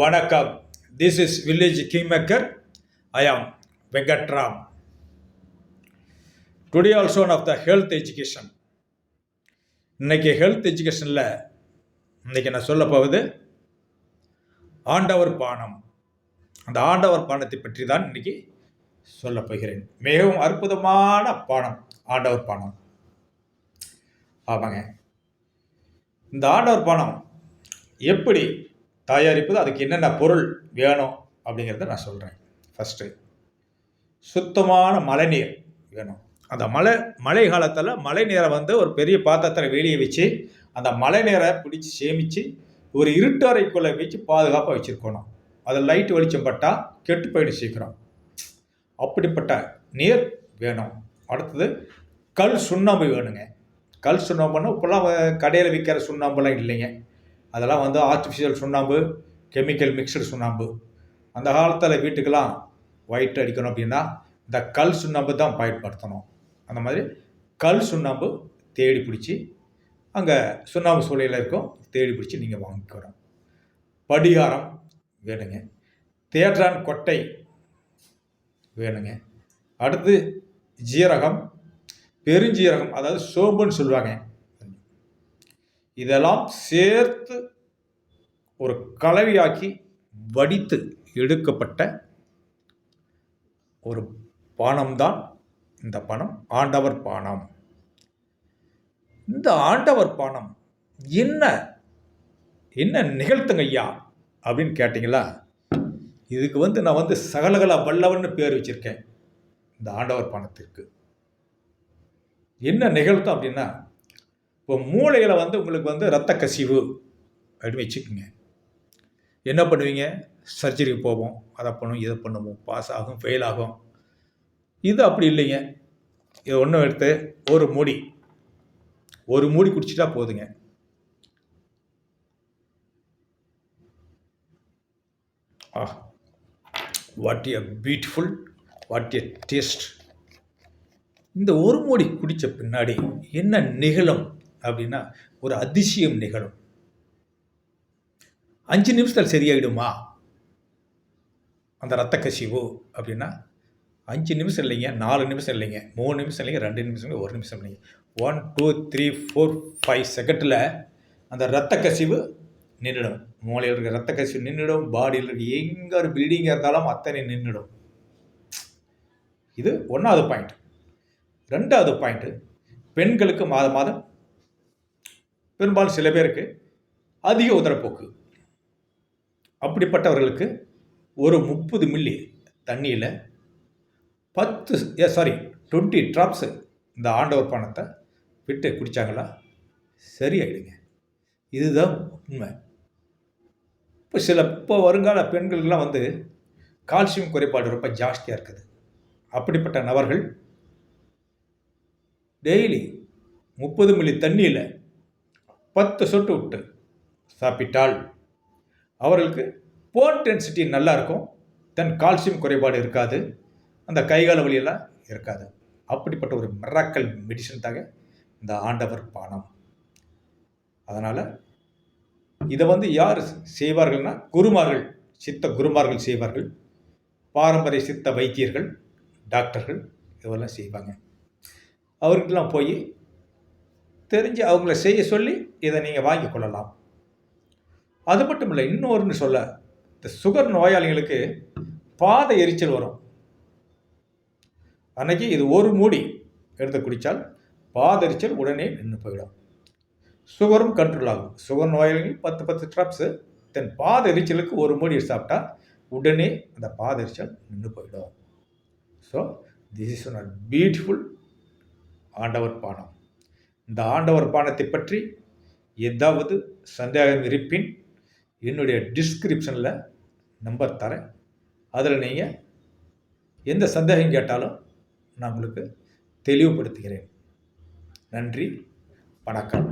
வணக்கம். This is Village Kingmaker. I am Venkatram. Today also one of the health education. இன்னைக்கு health எஜுகேஷனில் இன்னைக்கு நான் சொல்ல போவது ஆண்டவர் பானம். அந்த ஆண்டவர் பானத்தை பற்றி தான் இன்னைக்கு சொல்ல போகிறேன். மிகவும் அற்புதமான பானம் ஆண்டவர் பானம். ஆமாங்க, இந்த ஆண்டவர் பானம் எப்படி தயாரிப்பது, அதுக்கு என்னென்ன பொருள் வேணும் அப்படிங்கிறத நான் சொல்கிறேன். ஃபஸ்ட்டு சுத்தமான மழைநீர் வேணும். அந்த மழை காலத்தில் மழை நீரை ஒரு பெரிய பாத்திரத்தில் வெளியே வச்சு அந்த மழை நீரை பிடிச்சி சேமித்து ஒரு இருட்டு அறைக்குள்ளே வச்சு பாதுகாப்பாக வச்சுருக்கணும். அதில் லைட் வெளிச்சம் பட்டால் கெட்டு போயிடும் சீக்கிரம். அப்படிப்பட்ட நீர் வேணும். அடுத்தது கல் சுண்ணாம்பு வேணுங்க. கல் சுண்ணாம்புன்னா இப்போல்லாம் கடையில் விற்கிற சுண்ணாம்புலாம் இல்லைங்க. அதெல்லாம் ஆர்டிஃபிஷியல் சுண்ணாம்பு, கெமிக்கல் மிக்சடு சுண்ணாம்பு. அந்த காலத்தில் வீட்டுக்கெல்லாம் ஒயிட் அடிக்கணும் அப்படின்னா இந்த கல் சுண்ணாம்பு தான் பயன்படுத்தணும். அந்த மாதிரி கல் சுண்ணாம்பு தேடி பிடிச்சி அங்கே சுண்ணாம்பு சூளையில் இருக்கும், தேடி பிடிச்சி நீங்கள் வாங்கிக்கிறோம். படிகாரம் வேணுங்க. தேற்றான் கொட்டை வேணுங்க. அடுத்து ஜீரகம், பெருஞ்சீரகம், அதாவது சோம்புன்னு சொல்லுவாங்க. இதெல்லாம் சேர்த்து ஒரு கலவையாக்கி வடித்து எடுக்கப்பட்ட ஒரு பானம்தான் இந்த பானம், ஆண்டவர் பானம். இந்த ஆண்டவர் பானம் என்ன என்ன நிகழ்த்துங்க ஐயா அப்படின்னு கேட்டிங்களா, இதுக்கு நான் சகலகல வல்லவன்னு பேர் வச்சிருக்கேன். இந்த ஆண்டவர் பானத்திற்கு என்ன நிகழ்த்தும் அப்படின்னா, இப்போ மூளையில் உங்களுக்கு இரத்த கசிவு அப்படின்னு வச்சுக்கோங்க. என்ன பண்ணுவீங்க? சர்ஜரிக்கு போவோம், அதை பண்ணுவோம், இதை பண்ணுவோம், பாஸ் ஆகும், ஃபெயில் ஆகும். இது அப்படி இல்லைங்க. இது ஒன்றும் எடுத்து ஒரு மூடி குடிச்சிட்டா போதுங்க. What a beautiful, what a taste. இந்த ஒரு மூடி குடித்த பின்னாடி என்ன நிகழும் அப்படின்னா, ஒரு அதிசயம் நிகழும். 5 நிமிஷத்தில் சரியாயிடுமா அந்த இரத்த கசிவு அப்படின்னா? 5 நிமிஷம் இல்லைங்க, 4 நிமிஷம் இல்லைங்க, 3 நிமிஷம் இல்லைங்க, 2 நிமிஷம் இல்லைங்க, 1 நிமிஷம் இல்லைங்க. 1 2 3 4 5 செகண்டில் அந்த இரத்த கசிவு நின்றுடும். மூளையில் இருக்கிற இரத்த கசிவு நின்றுடும். பாடியில் இருக்க எங்கே ஒரு பில்டிங்காக இருந்தாலும் அத்தனை நின்றுடும். இது 1வது பாயிண்ட். 2வது பாயிண்ட்டு, பெண்களுக்கு மாதம் பெரும்பாலும் சில பேருக்கு அதிக உதரப்போக்கு. அப்படிப்பட்டவர்களுக்கு ஒரு 30 மில்லி தண்ணியில் 20 ட்ராப்ஸு இந்த ஆண்டவர் பானத்தை விட்டு குடித்தாங்களா சரியாயிடுங்க. இதுதான் உண்மை. இப்போ வருங்கால பெண்களுக்கெல்லாம் கால்சியம் குறைபாடு ரொம்ப ஜாஸ்தியாக இருக்குது. அப்படிப்பட்ட நபர்கள் டெய்லி 30 மில்லி தண்ணியில் 10 சொட்டு விட்டு சாப்பிட்டால் அவர்களுக்கு போன் டென்சிட்டி நல்லா இருக்கும். கால்சியம் குறைபாடு இருக்காது, அந்த கைகால வலியெல்லாம் இருக்காது. அப்படிப்பட்ட ஒரு மிராக்கல் மெடிசன் தாங்க இந்த ஆண்டவர் பானம். அதனால் இதை யார் செய்வார்கள்னா, குருமார்கள், சித்த குருமார்கள் செய்வார்கள். பாரம்பரிய சித்த வைத்தியர்கள், டாக்டர்கள் இதெல்லாம் செய்வாங்க. அவர்கிட்டலாம் போய் தெரிஞ்சு அவங்கள செய்ய சொல்லி இதை நீங்கள் வாங்கி கொள்ளலாம். அது மட்டும் இல்லை, இன்னொருன்னு சொல்ல, இந்த சுகர் நோயாளிகளுக்கு பாத எரிச்சல் வரும். அன்னைக்கு இது ஒரு மூடி எடுத்து குடித்தால் பாத எரிச்சல் உடனே நின்று போயிடும். சுகரும் கண்ட்ரோல் ஆகும். சுகர் நோயாளிகள் 10 ட்ராப்ஸு, பாத எரிச்சலுக்கு ஒரு மூடி சாப்பிட்டா உடனே அந்த பாத எரிச்சல் நின்று போயிடும். So this is one beautiful ஆண்டவர் பானம். இந்த ஆண்டவர் பானத்தை பற்றி ஏதாவது சந்தேகம் இருப்பின் என்னுடைய டிஸ்கிரிப்ஷனில் நம்பர் தரேன். அதில் நீங்கள் எந்த சந்தேகம் கேட்டாலும் நான் உங்களுக்கு தெளிவுபடுத்துகிறேன். நன்றி, வணக்கம்.